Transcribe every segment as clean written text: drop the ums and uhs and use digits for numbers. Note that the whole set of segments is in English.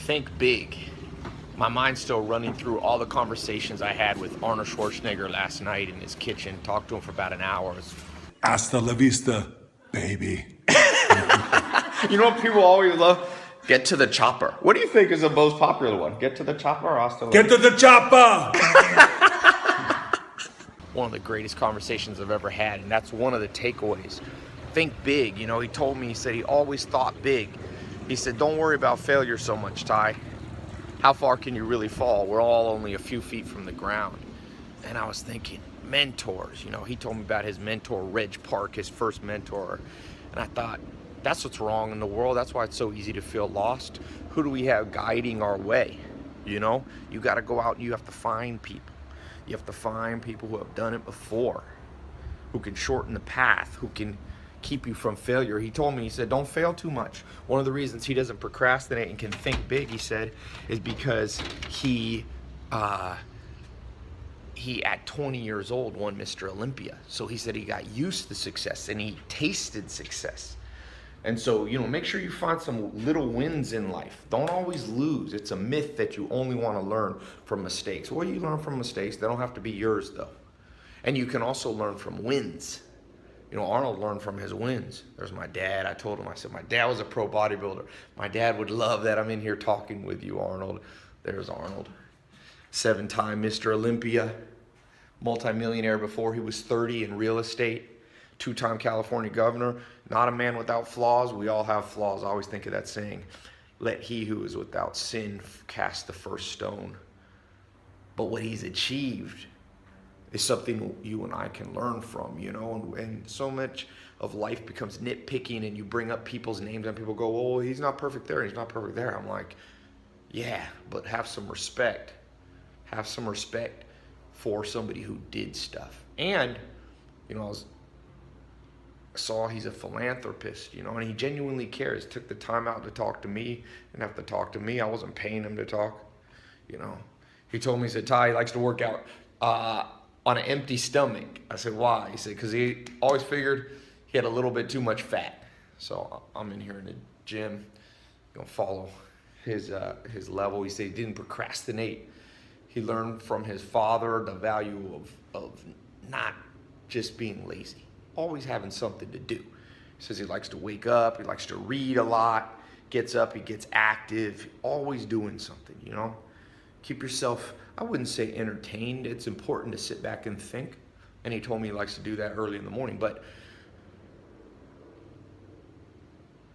Think big. My mind's still running through all the conversations I had with Arnold Schwarzenegger last night in his kitchen. Talked to him for about an hour. Hasta la vista, baby. You know what people always love? Get to the chopper. What do you think is the most popular one? Get to the chopper or hasta la Get to the chopper! One of the greatest conversations I've ever had, and that's one of the takeaways. Think big. You know, he told me, he said he always thought big. He said, don't worry about failure so much, Ty. How far can you really fall? We're all only a few feet from the ground. And I was thinking, mentors. You know, he told me about his mentor, Reg Park, his first mentor. And I thought, that's what's wrong in the world. That's why it's so easy to feel lost. Who do we have guiding our way? You know, you got to go out and you have to find people. You have to find people who have done it before, who can shorten the path, who can keep you from failure. He told me, he said, don't fail too much. One of the reasons he doesn't procrastinate and can think big, he said, is because he at 20 years old won Mr. Olympia. So he said he got used to success and he tasted success. And so, you know, make sure you find some little wins in life. Don't always lose. It's a myth that you only want to learn from mistakes. Well, you learn from mistakes. They don't have to be yours, though. And you can also learn from wins. You know, Arnold learned from his wins. There's my dad. I told him, I said, my dad was a pro bodybuilder. My dad would love that I'm in here talking with you, Arnold. There's Arnold. 7-time Mr. Olympia, multimillionaire before he was 30 in real estate, 2-time California governor, not a man without flaws. We all have flaws. I always think of that saying, let he who is without sin cast the first stone. But what he's achieved is something you and I can learn from, you know, and so much of life becomes nitpicking and you bring up people's names and people go, oh, he's not perfect there, he's not perfect there. I'm like, yeah, but have some respect. Have some respect for somebody who did stuff. And, you know, I saw he's a philanthropist, you know, and he genuinely cares. Took the time out to talk to me, didn't have to talk to me. I wasn't paying him to talk, you know. He told me, he said, Ty, he likes to work out on an empty stomach. I said, why? He said, because he always figured he had a little bit too much fat. So I'm in here in the gym, gonna follow his level. He said he didn't procrastinate. He learned from his father the value of not just being lazy, always having something to do. He says he likes to wake up, he likes to read a lot, gets up, he gets active, always doing something, you know? Keep yourself, I wouldn't say entertained. It's important to sit back and think. And he told me he likes to do that early in the morning. But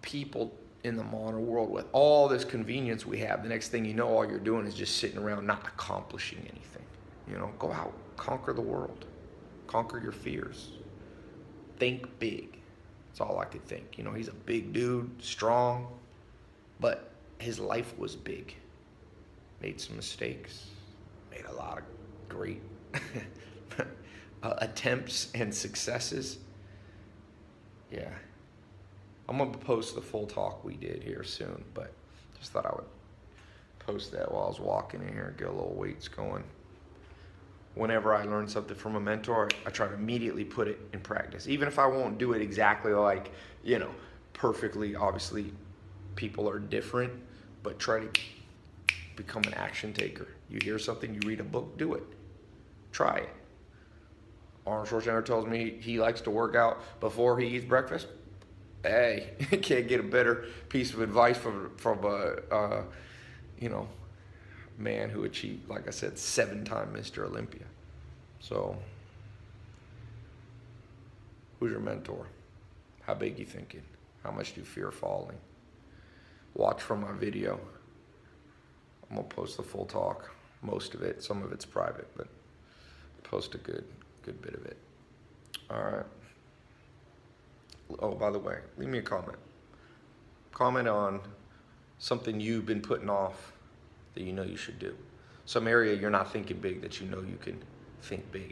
people in the modern world, with all this convenience we have, the next thing you know, all you're doing is just sitting around not accomplishing anything. You know, go out, conquer the world, conquer your fears, think big. That's all I could think. You know, he's a big dude, strong, but his life was big. Made some mistakes, made a lot of great attempts and successes. Yeah. I'm going to post the full talk we did here soon, but just thought I would post that while I was walking in here and get a little weights going. Whenever I learn something from a mentor, I try to immediately put it in practice. Even if I won't do it exactly like, you know, perfectly. Obviously, people are different, but try to become an action taker. You hear something, you read a book, do it. Try it. Arnold Schwarzenegger tells me he likes to work out before he eats breakfast. Hey, can't get a better piece of advice from a you know, man who achieved, like I said, 7-time Mr. Olympia. So, who's your mentor? How big you thinking? How much do you fear falling? Watch from my video. I'm gonna post the full talk, most of it. Some of it's private, but post a good bit of it. All right. Oh, by the way, leave me a comment. Comment on something you've been putting off that you know you should do. Some area you're not thinking big that you know you can think big.